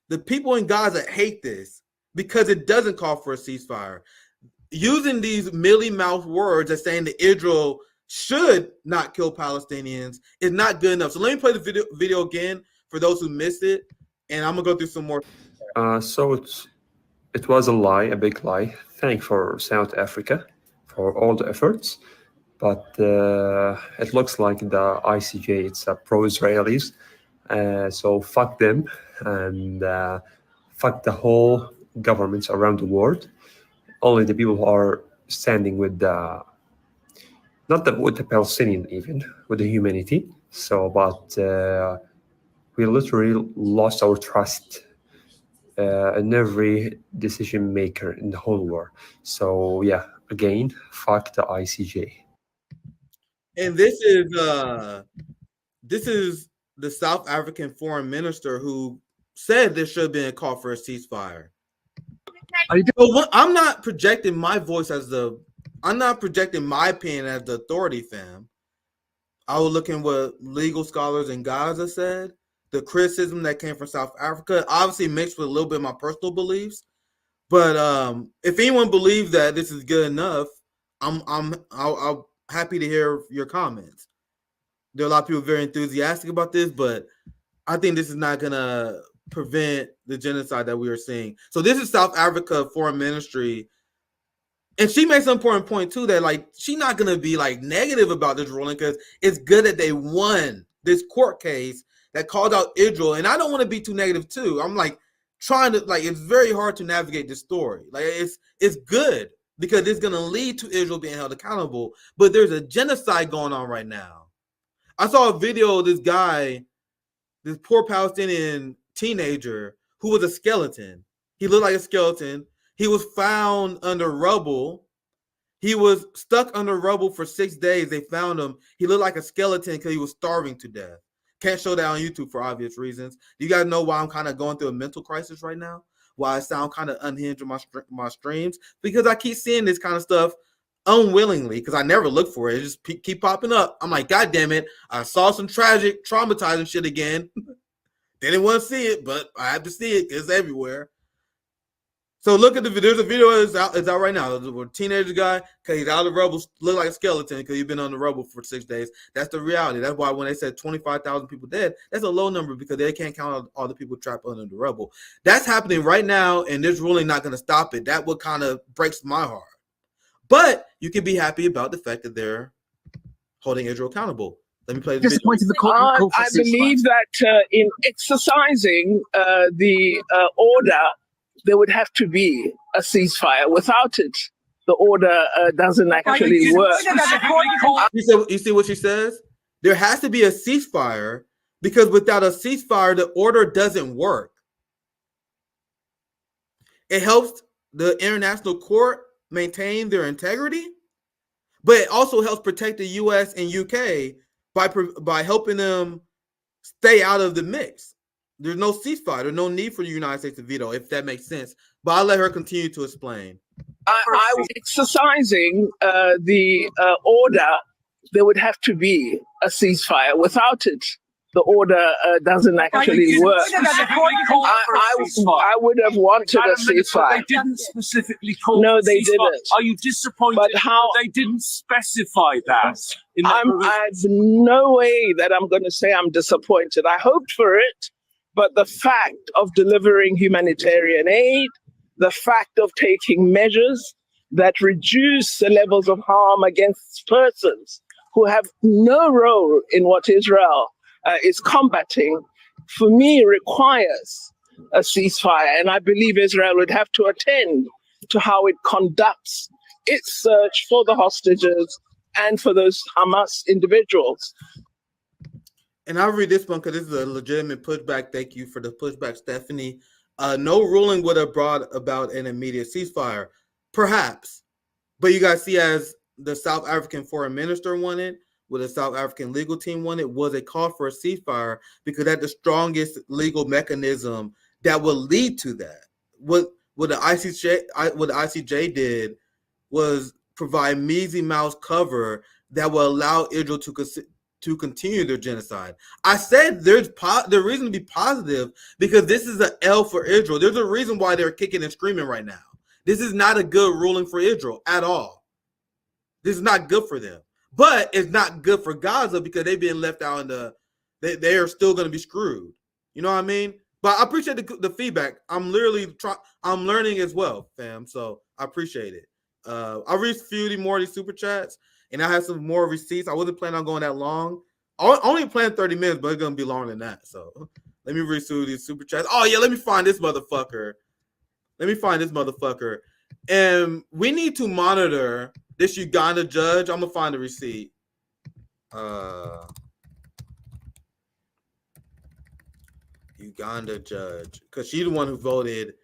the people in Gaza hate this because it doesn't call for a ceasefire. Using these mealy-mouthed words as saying that Israel should not kill Palestinians is not good enough. So let me play the video again for those who missed it, and I'm gonna go through some more. So it was a lie, a big lie. Thank for South Africa for all the efforts, but it looks like the ICJ it's pro-Israelis. So fuck them and fuck the whole governments around the world. Only the people who are standing with the with the Palestinian, even with the humanity. So, but we literally lost our trust in every decision maker in the whole world. So yeah, again, fuck the ICJ. And this is the South African foreign minister who said there should have been a call for a ceasefire. I'm not projecting my voice I'm not projecting my opinion as the authority, fam. I was looking what legal scholars in Gaza said, the criticism that came from South Africa, obviously mixed with a little bit of my personal beliefs. But if anyone believes that this is good enough, I'm happy to hear your comments. There are a lot of people very enthusiastic about this, but I think this is not gonna prevent the genocide that we are seeing. So this is South Africa Foreign Ministry, and she makes an important point too that like she's not gonna be like negative about this ruling because it's good that they won this court case that called out Israel. And I don't want to be too negative too. I'm like trying to it's very hard to navigate this story. Like it's good because it's gonna lead to Israel being held accountable. But there's a genocide going on right now. I saw a video of this guy, this poor Palestinian teenager who was a skeleton. He looked like a skeleton. He was found under rubble. He was stuck under rubble for 6 days. They found him. He looked like a skeleton because he was starving to death. Can't show that on YouTube for obvious reasons. Do you guys know why I'm kind of going through a mental crisis right now? Why I sound kind of unhinged in my streams? Because I keep seeing this kind of stuff unwillingly because I never look for it. It just keep popping up. I'm like, God damn it. I saw some tragic, traumatizing shit again. Didn't want to see it, but I have to see it. It's everywhere. So look at the video. There's a video it's out right now. There's a teenager guy, because he's out of the rubble, look like a skeleton because he's been on the rubble for 6 days. That's the reality. That's why when they said 25,000 people dead, that's a low number because they can't count all the people trapped under the rubble. That's happening right now, and this ruling not going to stop it. That what kind of breaks my heart. But you can be happy about the fact that they're holding Israel accountable. Let me play the video. I believe that in exercising the order, there would have to be a ceasefire. Without it, the order doesn't actually work. You see what she says? There has to be a ceasefire because without a ceasefire, the order doesn't work. It helps the international court maintain their integrity, but it also helps protect the U.S. and UK by helping them stay out of the mix. There's no ceasefire. There's no need for the United States to veto, if that makes sense. But I'll let her continue to explain. I was exercising the order. There would have to be a ceasefire. Without it, the order doesn't actually work. I would have wanted a ceasefire. They didn't specifically call. No, they didn't. Are you disappointed But how they didn't specify that? I've no way that I'm going to say I'm disappointed. I hoped for it. But the fact of delivering humanitarian aid, the fact of taking measures that reduce the levels of harm against persons who have no role in what Israel is combating, for me, requires a ceasefire. And I believe Israel would have to attend to how it conducts its search for the hostages and for those Hamas individuals. And I'll read this one because this is a legitimate pushback. Thank you for the pushback, Stephanie. No ruling would have brought about an immediate ceasefire. Perhaps. But you guys see, as the South African foreign minister wanted, what the South African legal team wanted, was a call for a ceasefire because that's the strongest legal mechanism that will lead to that. What the ICJ did was provide measly mouse cover that will allow Israel to to continue their genocide. I said there's reason to be positive because this is an L for Israel. There's a reason why they're kicking and screaming right now. This is not a good ruling for Israel at all. This is not good for them. But it's not good for Gaza because they've been left out in the they are still going to be screwed. You know what I mean? But I appreciate the feedback. I'm learning as well, fam. So I appreciate it. I'll read a few more of these super chats, and I have some more receipts. I wasn't planning on going that long. I only planned 30 minutes, but it's gonna be longer than that. So let me read through these super chats. Oh yeah, let me find this motherfucker. And we need to monitor this Uganda judge. I'm gonna find the receipt. Uganda judge, because she's the one who voted.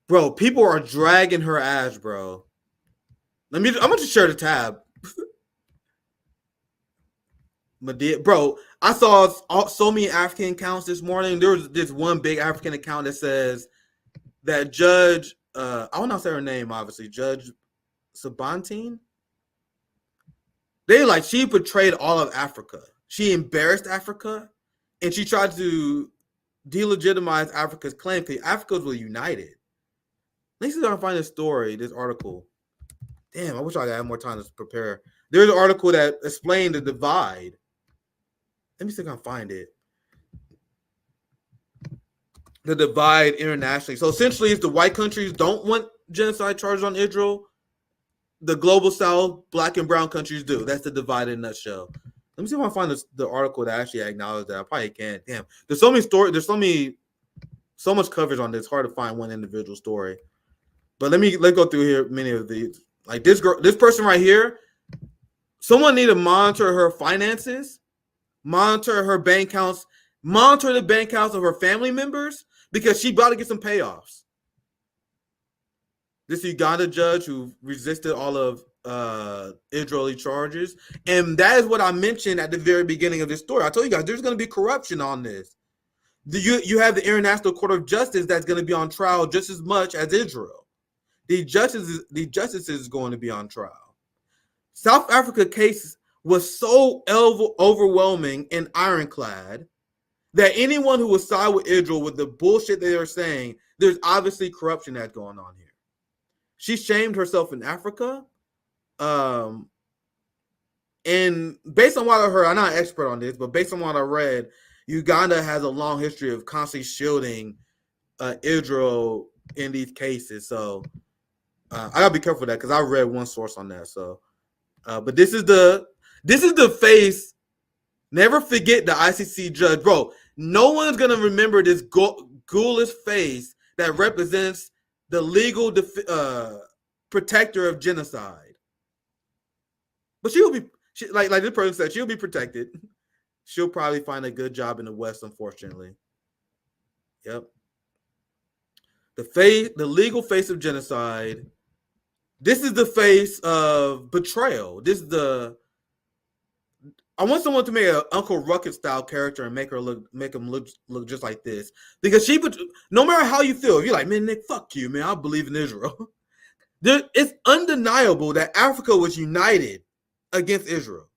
Bro, people are dragging her ass, bro. I'm gonna just share the tab. Bro, I saw so many African accounts this morning. There was this one big African account that says that Judge, I will not say her name, obviously, Judge Sabantine. She portrayed all of Africa. She embarrassed Africa, and she tried to delegitimize Africa's claim because Africans were united. Let me see if I can find this article. Damn, I wish I had more time to prepare. There's an article that explained the divide. Let me see if I can find it. The divide internationally. So essentially, if the white countries don't want genocide charges on Israel, the global South, black and brown countries do. That's the divide in a nutshell. Let me see if I can find the article that actually acknowledges that. I probably can't. Damn, there's so many stories. There's so much coverage on this. It's hard to find one individual story. But let's go through here many of these. Like this person right here, someone need to monitor her finances, monitor her bank accounts, monitor the bank accounts of her family members because she about to get some payoffs. This Uganda judge who resisted all of Israeli charges, and that is what I mentioned at the very beginning of this story. I told you guys there's going to be corruption on this. You have the International Court of Justice that's going to be on trial just as much as Israel. The justice is going to be on trial. South Africa case was so overwhelming and ironclad that anyone who would side with Israel with the bullshit they are saying, there's obviously corruption that's going on here. She shamed herself in Africa. And based on what I heard, I'm not an expert on this, but based on what I read, Uganda has a long history of constantly shielding Israel in these cases. So I gotta be careful with that because I read one source on that. So, but this is the face. Never forget the ICC judge, bro. No one's gonna remember this ghoulish face that represents the legal protector of genocide. But like this person said, she'll be protected. She'll probably find a good job in the West, unfortunately. Yep. The legal face of genocide. This is the face of betrayal. I want someone to make an Uncle Ruckus style character and make him look just like this. Because no matter how you feel, if you're like, man, Nick, fuck you, man, I believe in Israel. It's undeniable that Africa was united against Israel.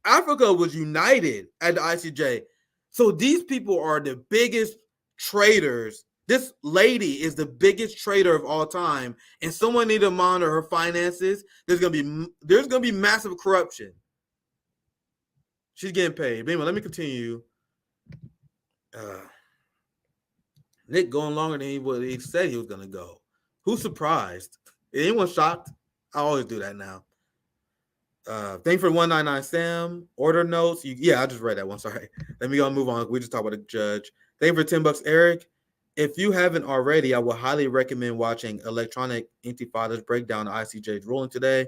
Africa was united at the ICJ. So these people are the biggest traitors. This lady is the biggest traitor of all time, and someone need to monitor her finances. There's gonna be massive corruption. She's getting paid. But anyway, let me continue. Nick going longer than he said he was gonna go. Who's surprised? Anyone shocked? I always do that now. Thank for 199 Sam. Order notes. I just read that one. Sorry. Let me go and move on. We just talked about the judge. Thank you for $10, Eric. If you haven't already, I would highly recommend watching Electronic Intifada's breakdown of ICJ's ruling today.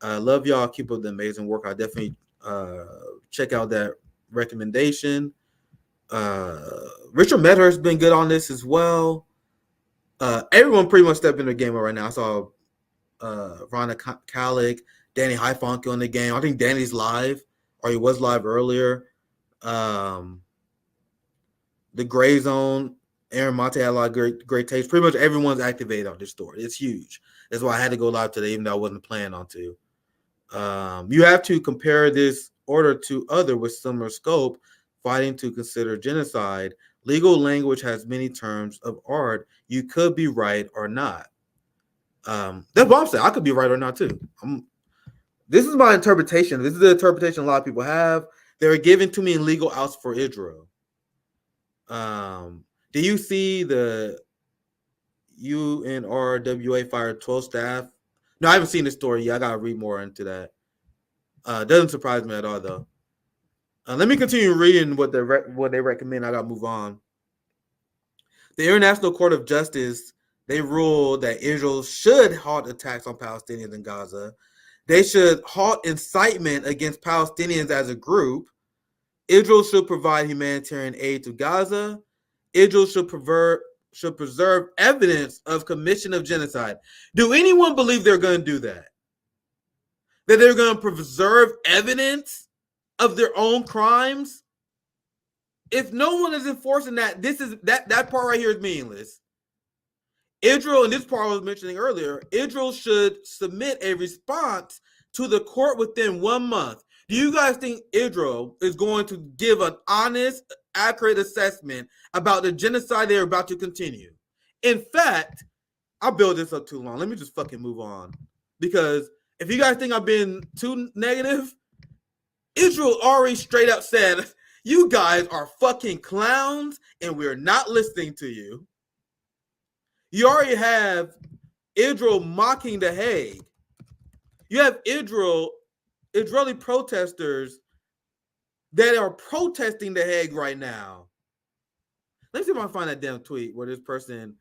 Love y'all. Keep up the amazing work. I definitely check out that recommendation. Richard Medhurst's been good on this as well. Everyone pretty much stepped in the game right now. I saw Rana Kalik, Danny Haifonkel in the game. I think Danny's live, or he was live earlier. The Gray Zone, Aaron Monte had a lot of great takes. Pretty much everyone's activated on this story. It's huge. That's why I had to go live today, even though I wasn't planning on to. You have to compare this order to other with similar scope, fighting to consider genocide. Legal language has many terms of art. You could be right or not. That's what I'm saying. I could be right or not too. This is my interpretation. This is the interpretation a lot of people have. They're given to me in legal outs for Israel. Do you see the UNRWA fired 12 staff? No, I haven't seen the story yet. I gotta read more into that. Doesn't surprise me at all, though. Let me continue reading what they recommend. I gotta move on. The International Court of Justice, they ruled that Israel should halt attacks on Palestinians in Gaza. They should halt incitement against Palestinians as a group. Israel should provide humanitarian aid to Gaza. Israel should preserve evidence of commission of genocide. Do anyone believe they're going to do that? That they're going to preserve evidence of their own crimes? If no one is enforcing that, that part right here is meaningless. Israel, and this part I was mentioning earlier, Israel should submit a response to the court within 1 month. Do you guys think Israel is going to give an honest, accurate assessment about the genocide they're about to continue? In fact, I'll build this up too long. Let me just fucking move on. Because if you guys think I've been too negative, Israel already straight up said, you guys are fucking clowns and we're not listening to you. You already have Israel mocking The Hague. You have Israeli protesters that are protesting The Hague right now. Let me see if I can find that damn tweet where this person,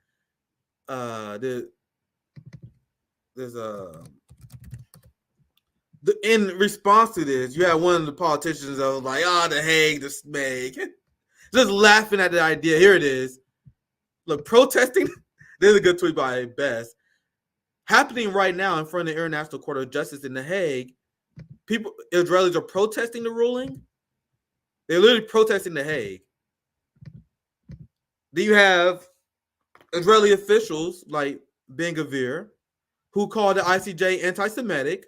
in response to this, you have one of the politicians that was like, The Hague, the smeg. Just laughing at the idea. Here it is. Look, protesting. This is a good tweet by Best. Happening right now in front of the International Court of Justice in The Hague. Israelis are protesting the ruling. They're literally protesting The Hague. Then you have Israeli officials like Ben-Gvir who call the ICJ anti-Semitic.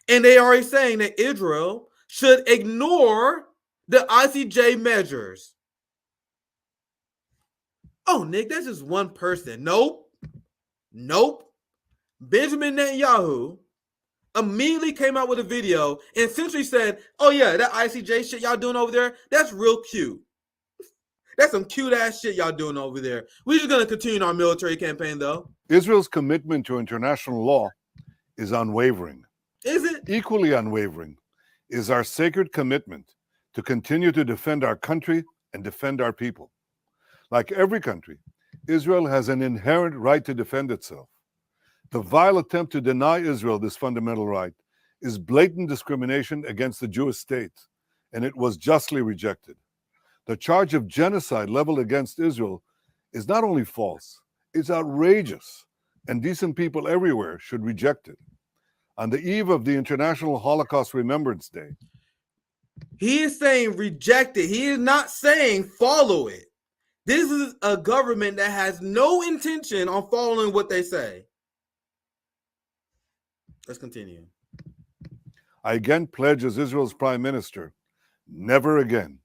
And they are already saying that Israel should ignore the ICJ measures. Oh, Nick, that's just one person. Nope. Benjamin Netanyahu immediately came out with a video and essentially said, oh yeah, that ICJ shit y'all doing over there, that's real cute. That's some cute ass shit y'all doing over there. We're just going to continue our military campaign though. Israel's commitment to international law is unwavering. Is it? Equally unwavering is our sacred commitment to continue to defend our country and defend our people. Like every country, Israel has an inherent right to defend itself. The vile attempt to deny Israel this fundamental right is blatant discrimination against the Jewish state, and it was justly rejected. The charge of genocide leveled against Israel is not only false, it's outrageous, and decent people everywhere should reject it. On the eve of the International Holocaust Remembrance Day, he is saying reject it. He is not saying follow it. This is a government that has no intention on following what they say. Let's continue. I again pledge as Israel's prime minister, never again.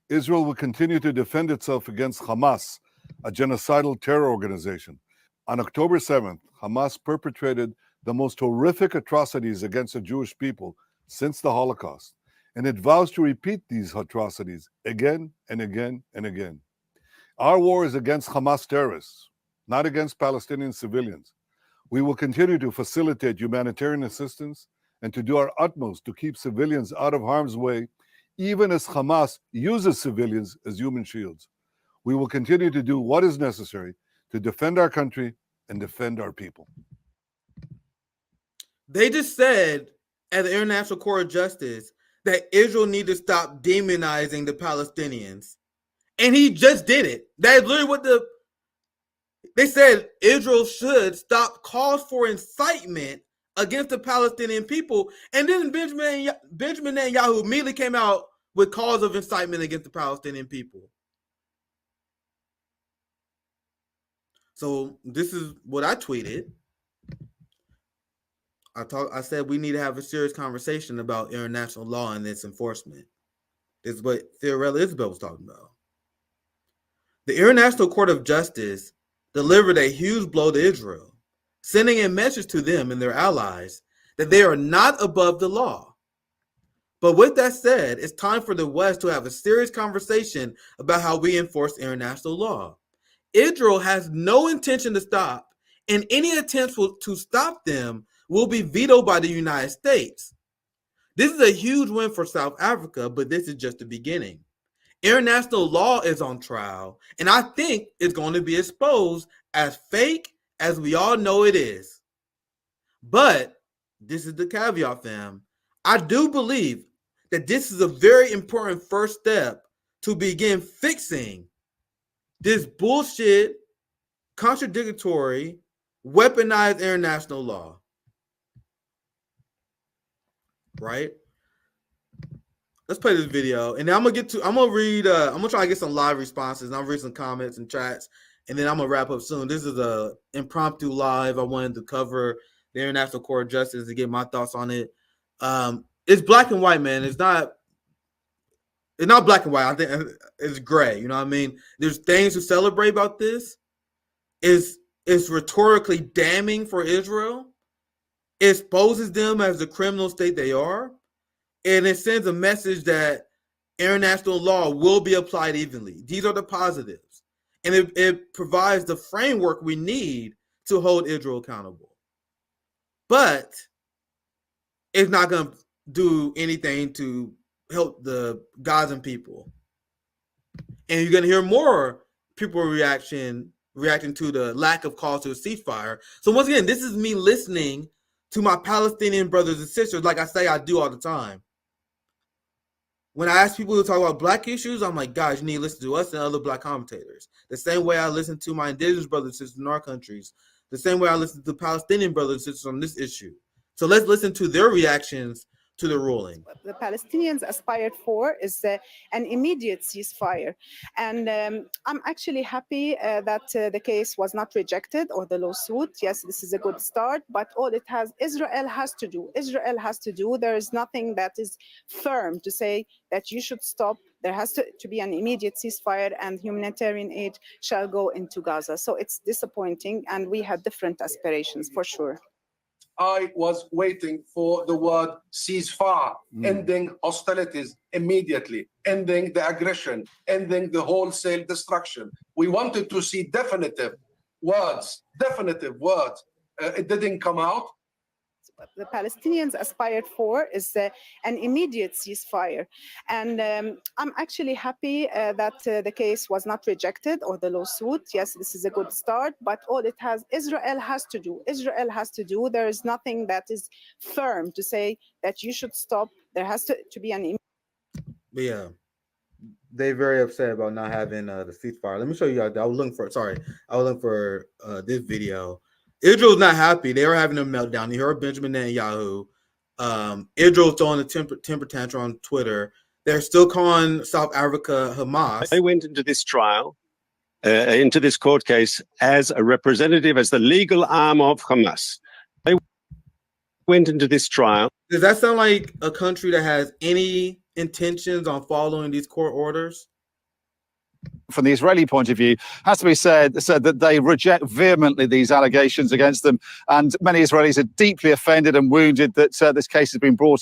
Israel will continue to defend itself against Hamas, a genocidal terror organization. On October 7th, Hamas perpetrated the most horrific atrocities against the Jewish people since the Holocaust, and it vows to repeat these atrocities again and again and again. Our war is against Hamas terrorists, not against Palestinian civilians. We will continue to facilitate humanitarian assistance and to do our utmost to keep civilians out of harm's way, even as Hamas uses civilians as human shields. We will continue to do what is necessary to defend our country and defend our people. They just said at the International Court of Justice that Israel needs to stop demonizing the Palestinians. And he just did it. That is literally what they said. Israel should stop calls for incitement against the Palestinian people. And then Benjamin Netanyahu immediately came out with calls of incitement against the Palestinian people. So this is what I tweeted. I said we need to have a serious conversation about international law and its enforcement. This is what Theorella Isabel was talking about. The International Court of Justice delivered a huge blow to Israel, sending a message to them and their allies that they are not above the law. But with that said, it's time for the West to have a serious conversation about how we enforce international law. Israel has no intention to stop, and any attempts to stop them will be vetoed by the United States. This is a huge win for South Africa, but this is just the beginning. International law is on trial, and I think it's going to be exposed as fake as we all know it is. But this is the caveat, fam. I do believe that this is a very important first step to begin fixing this bullshit, contradictory, weaponized international law. Right? Let's play this video, and then I'm gonna read. I'm gonna try to get some live responses, and I'll read some comments and chats, and then I'm gonna wrap up soon. This is a impromptu live. I wanted to cover the International Court of Justice to get my thoughts on it. It's black and white, man. It's not black and white. I think it's gray. You know what I mean? There's things to celebrate about this. It's rhetorically damning for Israel. It exposes them as the criminal state they are. And it sends a message that international law will be applied evenly. These are the positives. And it provides the framework we need to hold Israel accountable. But it's not going to do anything to help the Gazan people. And you're going to hear more people reacting to the lack of calls to a ceasefire. So once again, this is me listening to my Palestinian brothers and sisters, like I say I do all the time. When I ask people to talk about black issues, I'm like, guys, you need to listen to us and other black commentators. The same way I listen to my indigenous brothers and sisters in our countries. The same way I listen to Palestinian brothers and sisters on this issue. So let's listen to their reactions to the ruling. The Palestinians aspired for is an immediate ceasefire. And I'm actually happy that the case was not rejected or the lawsuit. Yes, this is a good start, but all Israel has to do. There is nothing that is firm to say that you should stop. There has to be an immediate ceasefire and humanitarian aid shall go into Gaza. So it's disappointing, and we had different aspirations for sure. I was waiting for the word ceasefire, ending hostilities immediately, ending the aggression, ending the wholesale destruction. We wanted to see definitive words. It didn't come out. The Palestinians aspired for is an immediate ceasefire. And I'm actually happy that the case was not rejected or the lawsuit. Yes, this is a good start, but all Israel has to do. There is nothing that is firm to say that you should stop. There has to be an... Yeah, they're very upset about not having the ceasefire. Let me show you guys. I was looking for this video. Israel's not happy. They are having a meltdown. You heard Benjamin Netanyahu. Israel's throwing a temper tantrum on Twitter. They're still calling South Africa Hamas. They went into this trial, into this court case, as a representative, as the legal arm of Hamas. They went into this trial. Does that sound like a country that has any intentions on following these court orders? From the Israeli point of view, has to be said that they reject vehemently these allegations against them, and many Israelis are deeply offended and wounded that this case has been brought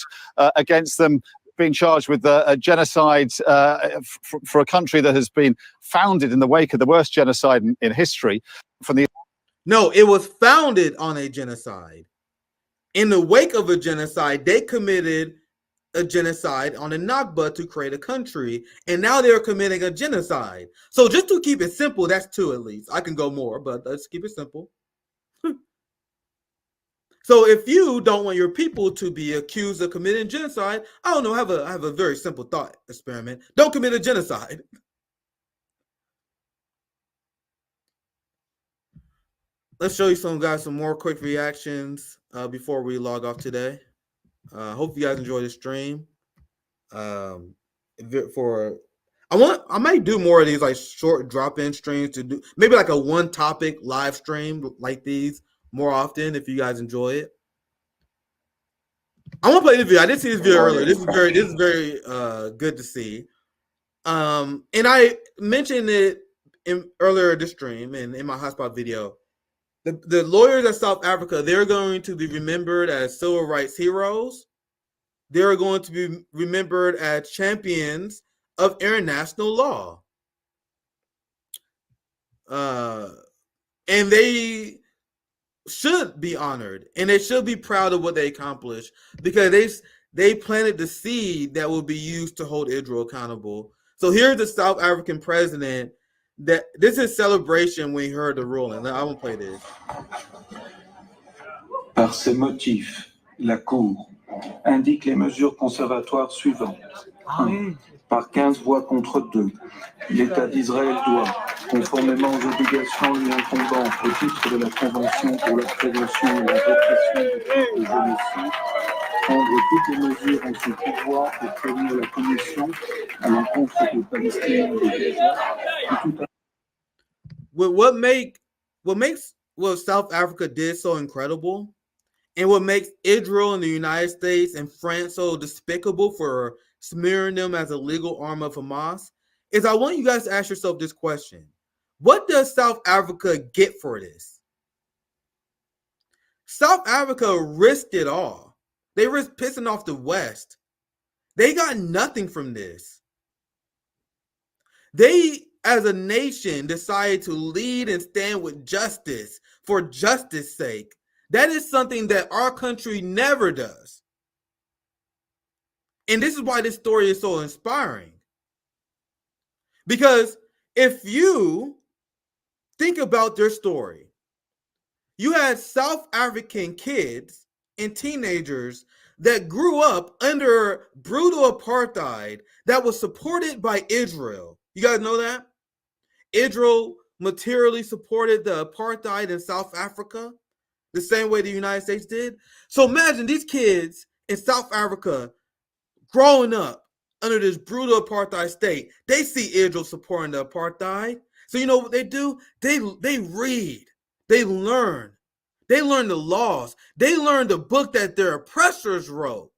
against them, being charged with a genocide for a country that has been founded in the wake of the worst genocide in history. No, it was founded on a genocide. In the wake of a genocide, they committed a genocide on the Nakba to create a country, and now they're committing a genocide. So just to keep it simple, that's two at least. I can go more, but let's keep it simple. So if you don't want your people to be accused of committing genocide, I don't know, I have a very simple thought experiment. Don't commit a genocide. Let's show you some more quick reactions before we log off today. Hope you guys enjoy the stream. I might do more of these like short drop-in streams to do maybe like a one topic live stream like these more often if you guys enjoy it. I want to play this video. I did see this video earlier. This is very good to see. And I mentioned it earlier this stream and in my hotspot video. The lawyers of South Africa, they're going to be remembered as civil rights heroes. They're going to be remembered as champions of international law. And they should be honored, and they should be proud of what they accomplished, because they planted the seed that will be used to hold Israel accountable. So here's the South African president. That this is celebration when he heard the ruling. I won't play this. Par ces motifs, la Cour indique les mesures conservatoires suivantes. 1. Par 15 voix contre 2, l'État d'Israël doit, conformément aux obligations lui incombant au titre de la Convention pour la prévention et la répression du crime de génocide, prendre toutes les mesures en son pouvoir pour prévenir la commission à l'encontre des Palestiniens de Gaza et tout What makes what South Africa did so incredible, and what makes Israel and the United States and France so despicable for smearing them as a legal arm of Hamas, is I want you guys to ask yourself this question. What does South Africa get for this? South Africa risked it all. They risked pissing off the West. They got nothing from this. They, as a nation, decided to lead and stand with justice for justice sake. That is something that our country never does. And this is why this story is so inspiring. Because if you think about their story, you had South African kids and teenagers that grew up under brutal apartheid that was supported by Israel. You guys know that? Israel materially supported the apartheid in South Africa the same way the United States did. So imagine these kids in South Africa growing up under this brutal apartheid state. They see Israel supporting the apartheid. So you know what they do? They read. They learn. They learn the laws. They learn the book that their oppressors wrote.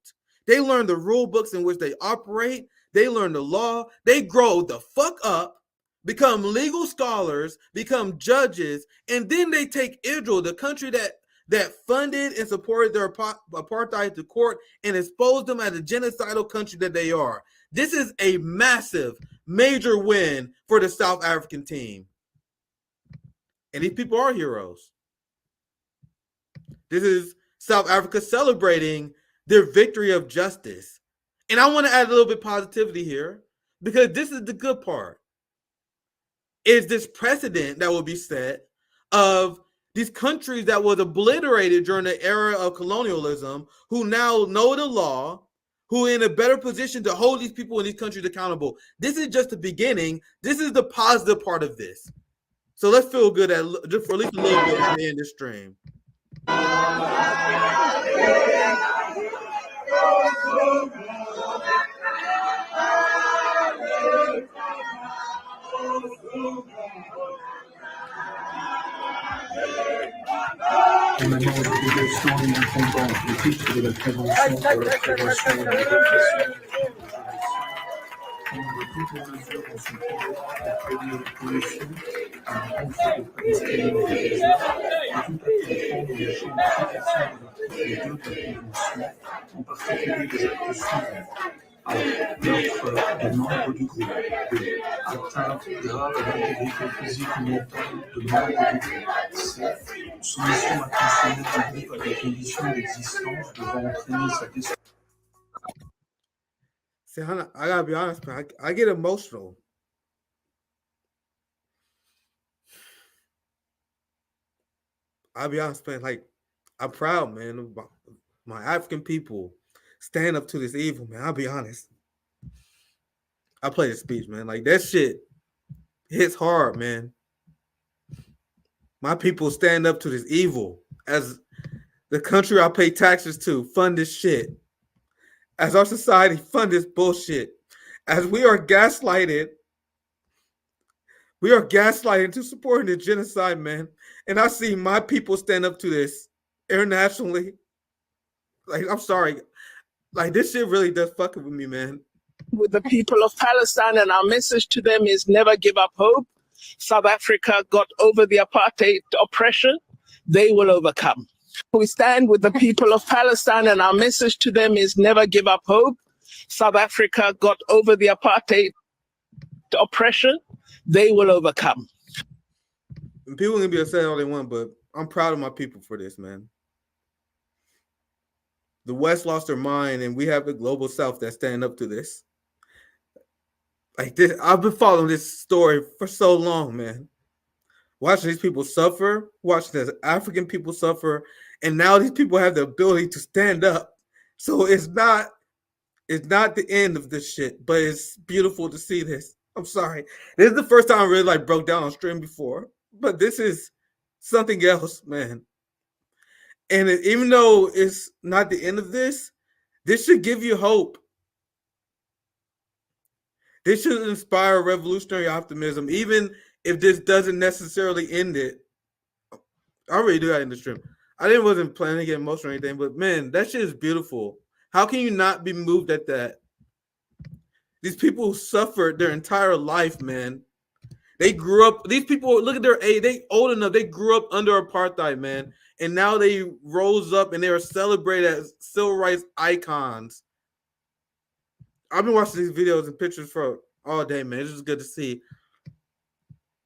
They learn the rule books in which they operate. They learn the law. They grow the fuck up, become legal scholars, become judges, and then they take Israel, the country that funded and supported their apartheid, to court and exposed them as a genocidal country that they are. This is a massive, major win for the South African team. And these people are heroes. This is South Africa celebrating their victory of justice. And I want to add a little bit of positivity here, because this is the good part. Is this precedent that will be set of these countries that was obliterated during the era of colonialism, who now know the law, who are in a better position to hold these people in these countries accountable. This is just the beginning. This is the positive part of this. So let's feel good just for at least a little bit at the end of the stream. Conformément aux obligations lui incombant au titre de la Convention pour la prévention et la répression prendre toutes les mesures en son pouvoir pour prévenir la commission à l'encontre des Palestiniens de Gaza et tout à comprendre les génocidations de l'article 2 de la Convention, en particulier des actes suivants. A. Meurtre de membres du groupe. B. Atteinte grave à l'intégrité physique ou mentale de membres du groupe. C. Soumission intentionnelle du groupe à des conditions d'existence devant entraîner sa destruction. See, I gotta be honest, man. I get emotional. I'll be honest, man. Like, I'm proud, man, of my African people stand up to this evil, man. I'll be honest. I play the speech, man. Like, that shit hits hard, man. My people stand up to this evil. As the country I pay taxes to fund this shit. As our society fund this bullshit. As we are gaslighted into supporting the genocide, man. And I see my people stand up to this internationally. Like, I'm sorry. Like, this shit really does fucking with me, man. With the people of Palestine, and our message to them is never give up hope. South Africa got over the apartheid oppression. They will overcome. We stand with the people of Palestine, and our message to them is never give up hope. South Africa got over the apartheid oppression. They will overcome. And people can be upset all they want, but I'm proud of my people for this, man. The West lost their mind, and we have the global South that's standing up to this. Like this, I've been following this story for so long, man. Watching these people suffer, watching the African people suffer, and now these people have the ability to stand up. So it's not the end of this shit, but it's beautiful to see this. I'm sorry. This is the first time I really like broke down on stream before, but this is something else, man. And even though it's not the end of this should give you hope. This should inspire revolutionary optimism, even if this doesn't necessarily end it. I already do that in the stream. Wasn't planning to get emotional or anything, but man, that shit is beautiful. How can you not be moved at that? These people suffered their entire life, man. They grew up. These people, look at their age. They old enough. They grew up under apartheid, man, and now they rose up and they are celebrated as civil rights icons. I've been watching these videos and pictures for all day, man. It's just good to see.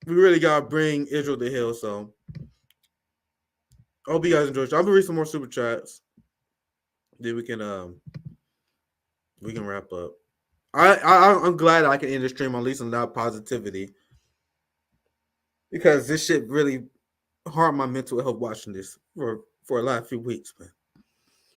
We really gotta bring Israel to Hill. So I hope you guys enjoyed. I'll be reading some more super chats. Then we can wrap up. I'm glad I can end the stream on at least on that positivity, because this shit really harmed my mental health watching this for the last few weeks, man.